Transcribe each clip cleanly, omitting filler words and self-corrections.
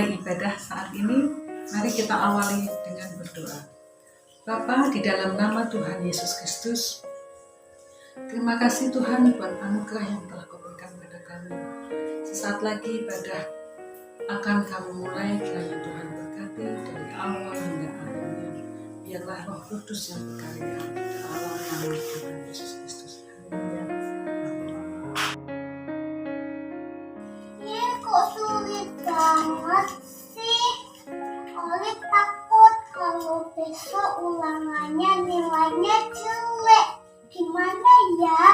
memulai ibadah saat ini, mari kita awali dengan berdoa. Bapa, di dalam nama Tuhan Yesus Kristus, terima kasih Tuhan buat anugerah yang telah Kau berikan pada kami. Sesaat lagi ibadah akan kami mulai, kiranya Tuhan berkati dari awal hingga akhirnya. Biarlah Roh Kudus yang berkarya dalam nama Tuhan Yesus Kristus. Haleluya. Ini kok sulit banget sih. Oleh takut kalau besok ulangannya nilainya jelek. Gimana ya?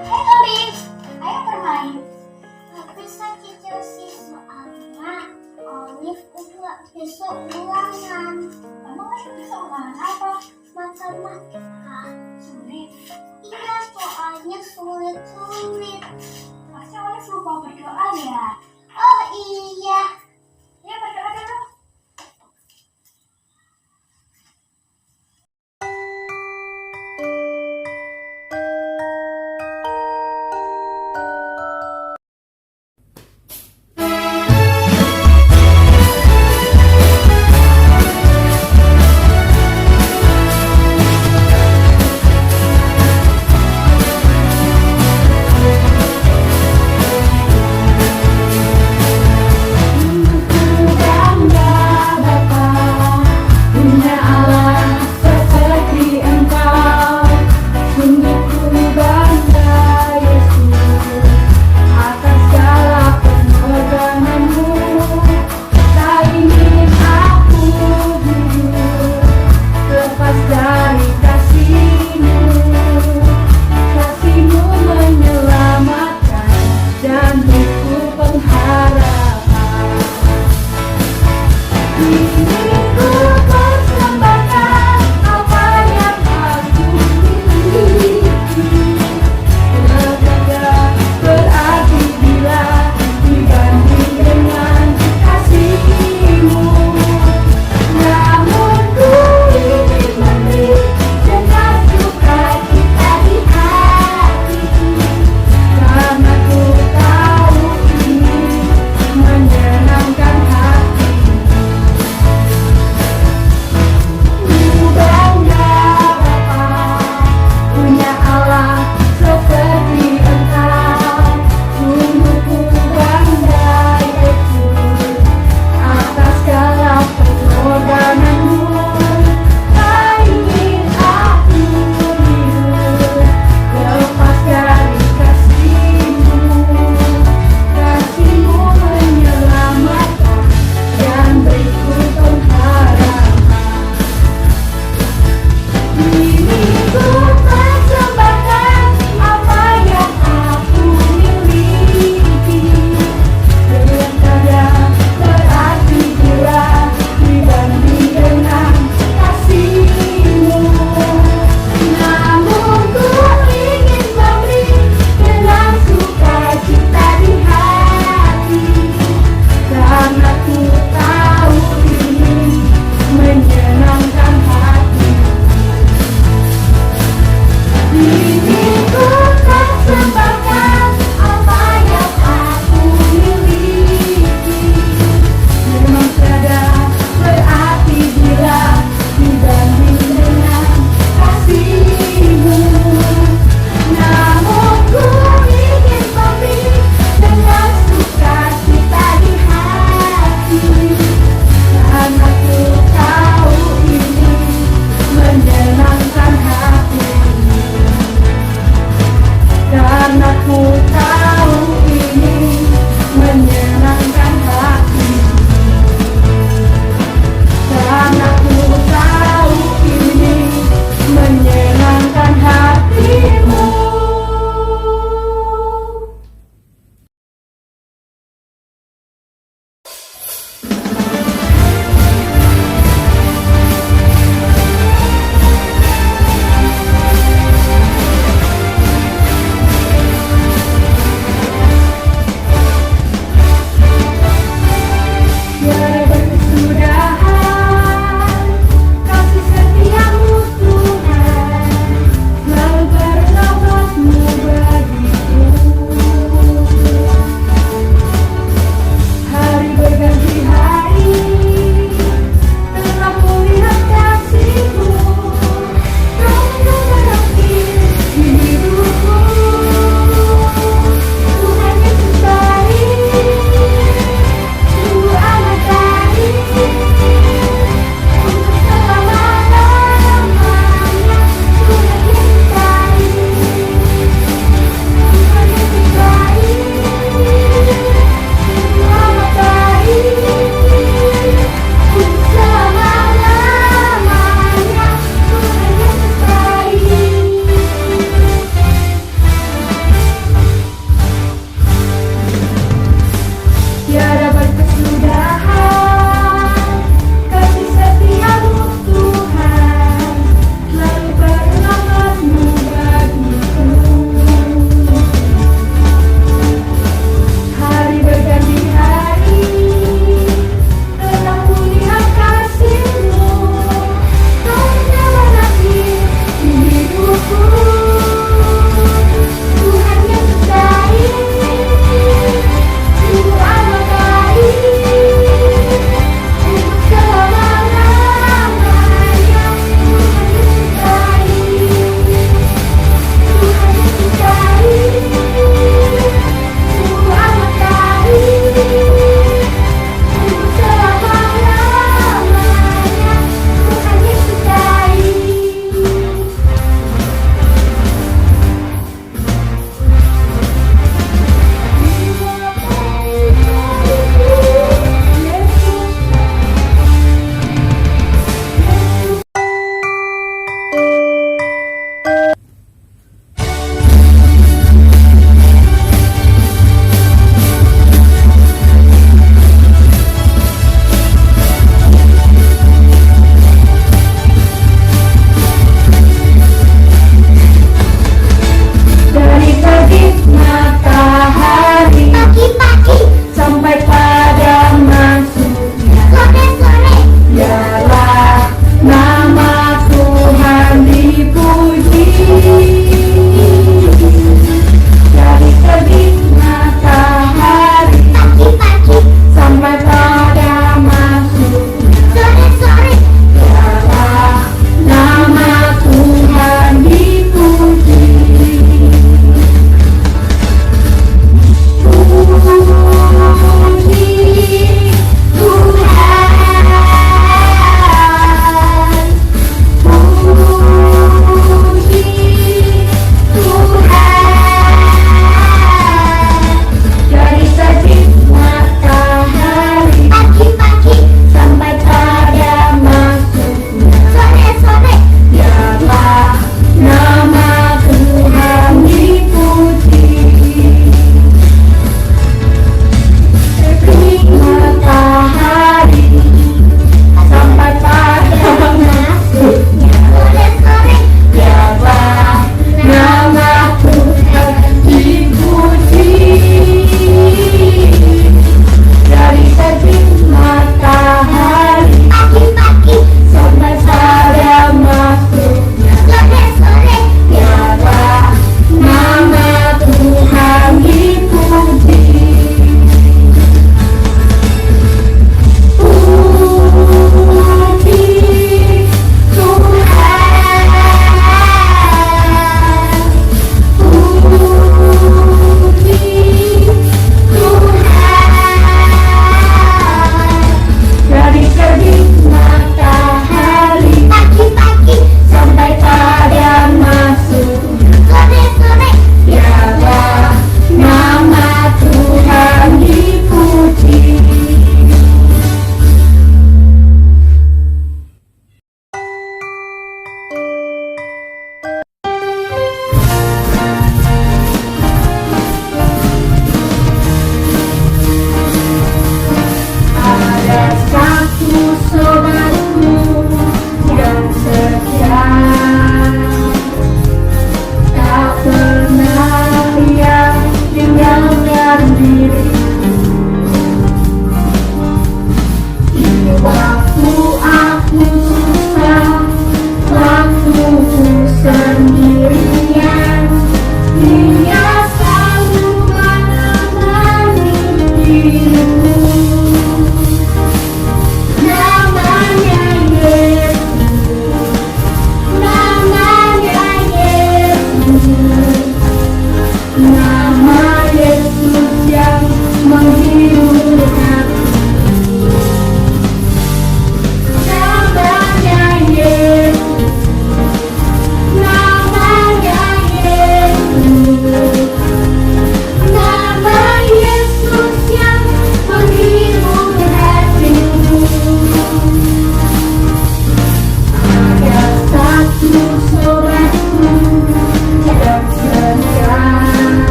Hai Olive, ayo bermain. Gak bisa cicil sih soalnya Olive udah besok ulangan. Emang besok ulangan apa? Matematika. Sulit? Iya, soalnya sulit-sulit. Pasti Olive lupa berdoa ya? Oh iya. Ya berdoa dulu.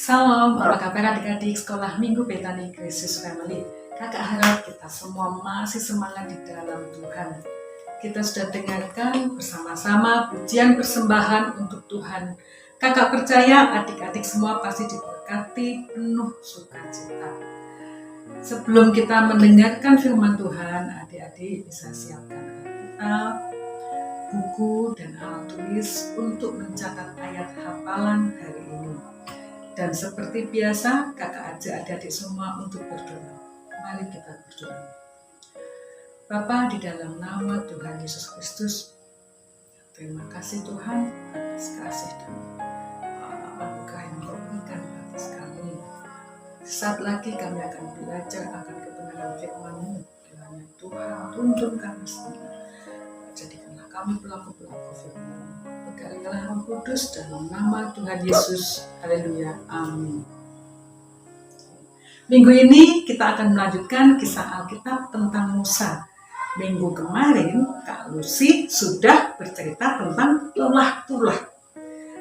Salam, apa kabar adik-adik sekolah Minggu Betani Gracious Family? Kakak harap kita semua masih semangat di dalam Tuhan. Kita sudah dengarkan bersama-sama pujian persembahan untuk Tuhan. Kakak percaya adik-adik semua pasti diberkati penuh sukacita. Sebelum kita mendengarkan firman Tuhan, adik-adik bisa siapkan Alkitab, buku, dan alat tulis untuk mencatat ayat hafalan hari ini. Dan seperti biasa, kakak ajak adik-adik semua untuk berdoa. Mari kita berdoa. Bapa, di dalam nama Tuhan Yesus Kristus, terima kasih Tuhan atas kasih dan anugerah yang Kau berikan atas kami. Saat lagi kami akan belajar akan kebenaran firman-Mu. Kiranya Tuhan tuntun kami semua. Jadikanlah kami pelaku-pelaku firman-Mu. Berkalilah Roh Kudus dalam nama Tuhan Yesus. Haleluya. Amin. Minggu ini kita akan melanjutkan kisah Alkitab tentang Musa. Minggu kemarin Kak Lucy sudah bercerita tentang tulah-tulah.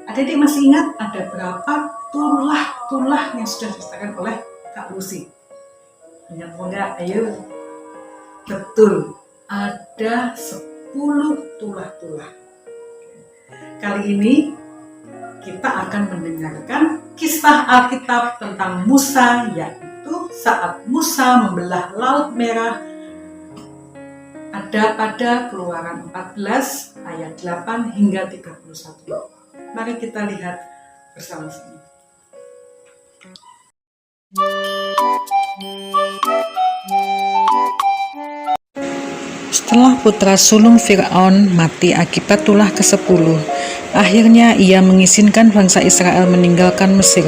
Adik-adik masih ingat ada berapa tulah-tulah yang sudah diceritakan oleh Kak Lucy? Ingat enggak? Ayo. Betul. Ada 10 tulah-tulah. Kali ini kita akan mendengarkan kisah Alkitab tentang Musa, yaitu saat Musa membelah Laut Merah. Ada pada Keluaran 14 ayat 8 hingga 31. Mari kita lihat bersama-sama. Setelah putra sulung Fir'aun mati akibat tulah ke-10, akhirnya ia mengizinkan bangsa Israel meninggalkan Mesir.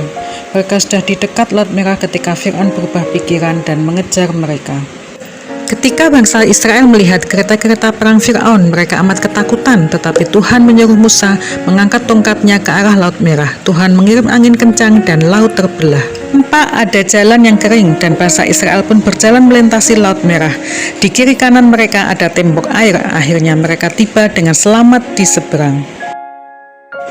Mereka sudah di dekat Laut Merah ketika Fir'aun berubah pikiran dan mengejar mereka. Ketika bangsa Israel melihat kereta-kereta perang Fir'aun, mereka amat ketakutan, tetapi Tuhan menyuruh Musa mengangkat tongkatnya ke arah Laut Merah. Tuhan mengirim angin kencang dan laut terbelah. Nampak ada jalan yang kering dan bangsa Israel pun berjalan melintasi Laut Merah. Di kiri kanan mereka ada tembok air. Akhirnya mereka tiba dengan selamat di seberang.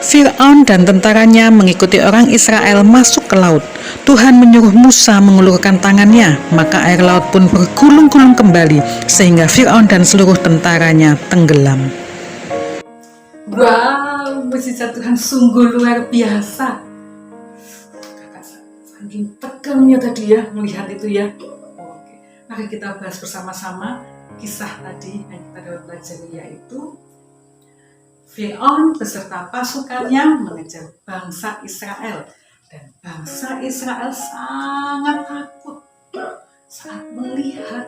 Fir'aun dan tentaranya mengikuti orang Israel masuk ke laut. Tuhan menyuruh Musa mengulurkan tangannya, maka air laut pun bergulung-gulung kembali, sehingga Fir'aun dan seluruh tentaranya tenggelam. Wow, mujizat Tuhan sungguh luar biasa. Kakak saking tegangnya tadi ya melihat itu ya. Oke, mari kita bahas bersama-sama kisah tadi yang kita dapat pelajari, yaitu Fir'aun beserta pasukannya mengejar bangsa Israel, dan bangsa Israel sangat takut saat melihat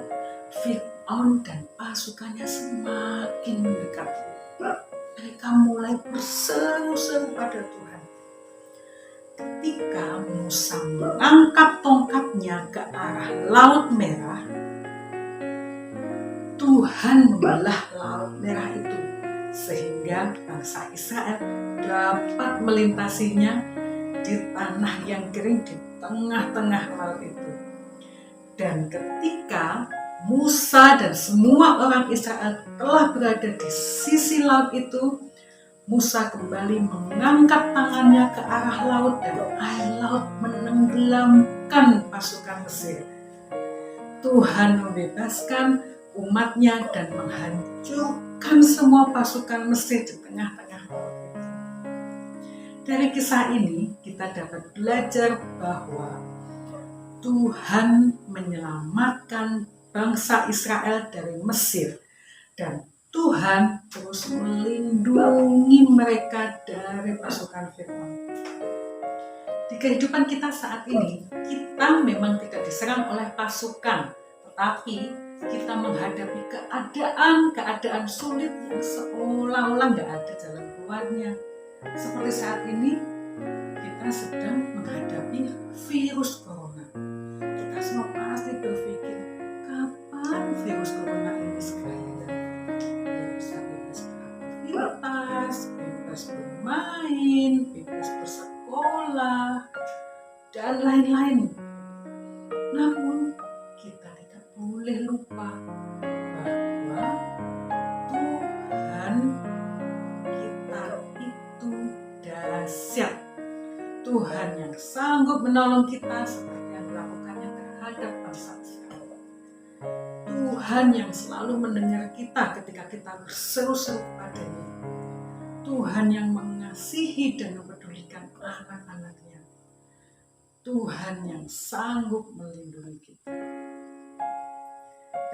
Fir'aun dan pasukannya semakin mendekat. Mereka mulai berseru-seru pada Tuhan. Ketika Musa mengangkat tongkatnya ke arah Laut Merah, Tuhan membelah Laut Merah itu sehingga bangsa Israel dapat melintasinya di tanah yang kering di tengah-tengah laut itu. Dan ketika Musa dan semua orang Israel telah berada di sisi laut itu, Musa kembali mengangkat tangannya ke arah laut dan air laut menenggelamkan pasukan Mesir. Tuhan membebaskan umatnya dan menghancurkan semua pasukan Mesir di tengah-tengah laut itu. Dari kisah ini kita dapat belajar bahwa Tuhan menyelamatkan bangsa Israel dari Mesir, dan Tuhan terus melindungi mereka dari pasukan Fir'aun. Di kehidupan kita saat ini, kita memang tidak diserang oleh pasukan, tetapi kita menghadapi keadaan sulit yang seolah-olah nggak ada jalan keluarnya. Seperti saat ini, kita sedang menghadapi virus corona. Kita semua pasti berpikir, kapan virus corona ini segera hilang? Bisa bebas beraktivitas, bebas bermain, bebas bersekolah, dan lain-lain. Namun, kita tidak boleh lupa bahwa Tuhan kita itu dahsyat. Tuhan yang sanggup menolong kita seperti yang dilakukannya terhadap bangsa Israel. Tuhan yang selalu mendengar kita ketika kita berseru-seru kepadanya. Tuhan yang mengasihi dan mempedulikan anak-anaknya. Tuhan yang sanggup melindungi kita.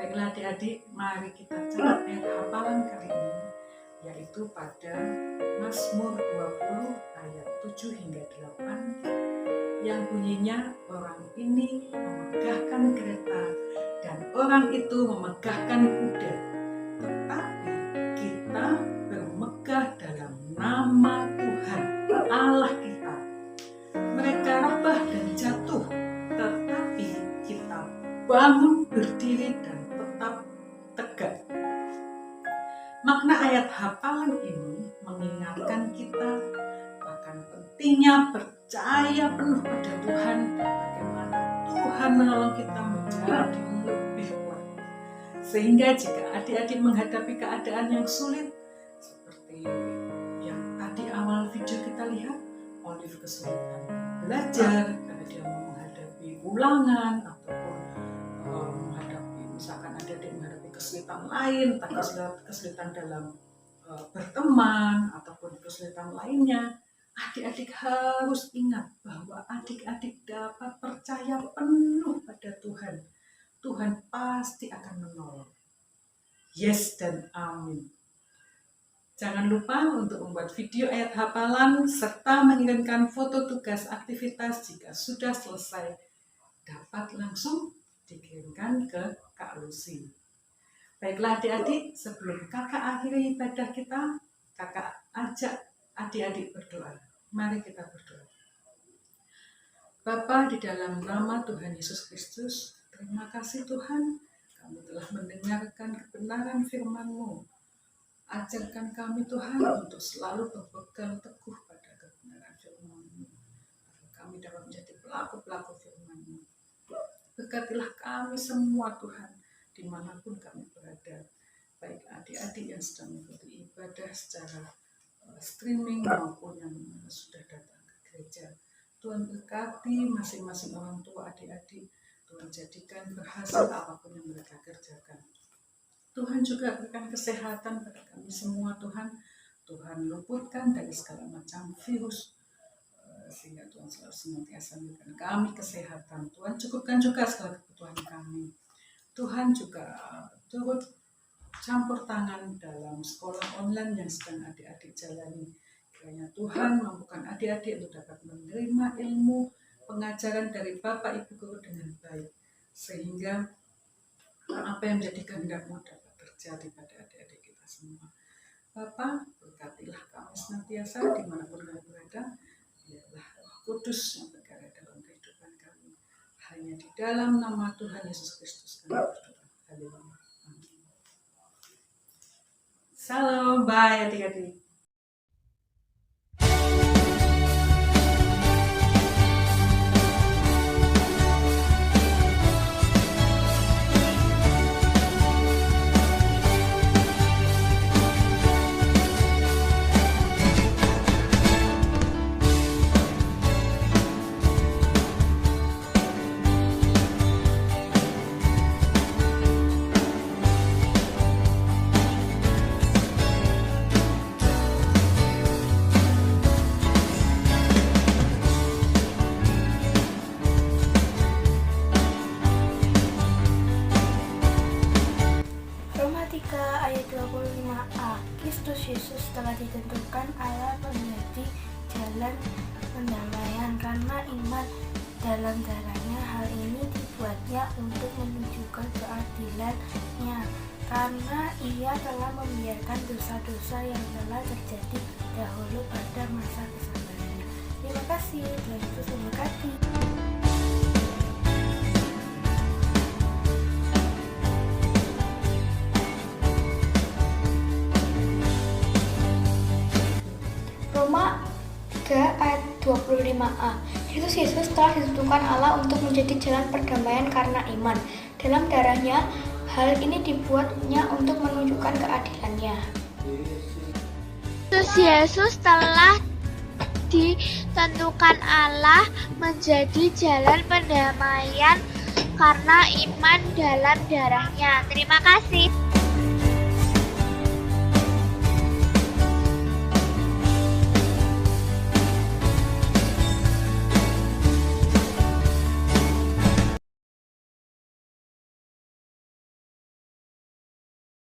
Baiklah adik-adik, mari kita catat ayat hafalan kali ini, yaitu pada Mazmur 20 ayat 7 hingga 8, yang bunyinya, orang ini memegahkan kereta dan orang itu memegahkan kuda, tetapi kita bermegah dalam nama Tuhan Allah kita. Mereka rebah dan jatuh, tetapi kita bangun berdiri dan tetap tegak. Makna ayat hafalan ini mengingatkan kita akan pentingnya percaya penuh pada Tuhan dan bagaimana Tuhan menolong kita menjadi lebih kuat. Sehingga jika adik-adik menghadapi keadaan yang sulit, seperti yang tadi awal video kita lihat, Olive kesulitan belajar karena dia mau menghadapi ulangan, ataupun misalkan adik-adik menghadapi kesulitan lain, kesulitan dalam berteman ataupun kesulitan lainnya, adik-adik harus ingat bahwa adik-adik dapat percaya penuh pada Tuhan. Tuhan pasti akan menolong. Yes dan amin. Jangan lupa untuk membuat video ayat hafalan serta mengirimkan foto tugas aktivitas jika sudah selesai. Dapat langsung dikirimkan ke Kak Lucy. Baiklah adik-adik, sebelum kakak akhiri ibadah kita, kakak ajak adik-adik berdoa. Mari kita berdoa. Bapa, di dalam nama Tuhan Yesus Kristus, terima kasih Tuhan, kami telah mendengarkan kebenaran firman-Mu. Ajarkan kami Tuhan untuk selalu berpegang teguh pada kebenaran firman-Mu, agar kami dapat menjadi pelaku-pelaku firman-Mu. Berkatilah kami semua Tuhan, dimanapun kami berada, baik adik-adik yang sedang mengikuti ibadah secara streaming maupun yang sudah datang ke gereja. Tuhan berkati masing-masing orang tua, adik-adik. Tuhan jadikan berhasil apapun yang mereka kerjakan. Tuhan juga berikan kesehatan pada kami semua, Tuhan. Tuhan luputkan dari segala macam virus, sehingga Tuhan selalu senantiasa memberikan kami kesehatan. Tuhan cukupkan juga segala kebutuhan kami. Tuhan juga turut campur tangan dalam sekolah online yang sedang adik-adik jalani. Kiranya Tuhan mampukan adik-adik untuk dapat menerima ilmu pengajaran dari Bapak Ibu Guru dengan baik, sehingga apa yang menjadi kehendak-Mu dapat terjadi pada adik-adik kita semua. Bapa, berkatilah kami senantiasa dimanapun kami berada. Biarlah Roh Kudus yang berkarya dalam kehidupan kami. Hanya di dalam nama Tuhan Yesus Kristus kami berdoa. Haleluya. Amin. Salam, bye adik-adik. Roma 3 ayat 25a. Kristus Yesus telah ditentukan Allah menjadi jalan pendamaian karena iman dalam darahnya. Hal ini dibuatnya untuk menunjukkan keadilannya, karena ia telah membiarkan dosa-dosa yang telah terjadi dahulu pada masa kesabarannya. Terima kasih, Tuhan Yesus memberkati. Roma 3 ayat 25a. Kristus Yesus telah ditentukan Allah untuk menjadi jalan perdamaian karena iman dalam darahnya. Hal ini dibuatnya untuk menunjukkan keadilannya. Kristus Yesus telah ditentukan Allah menjadi jalan pendamaian karena iman dalam darahnya. Terima kasih.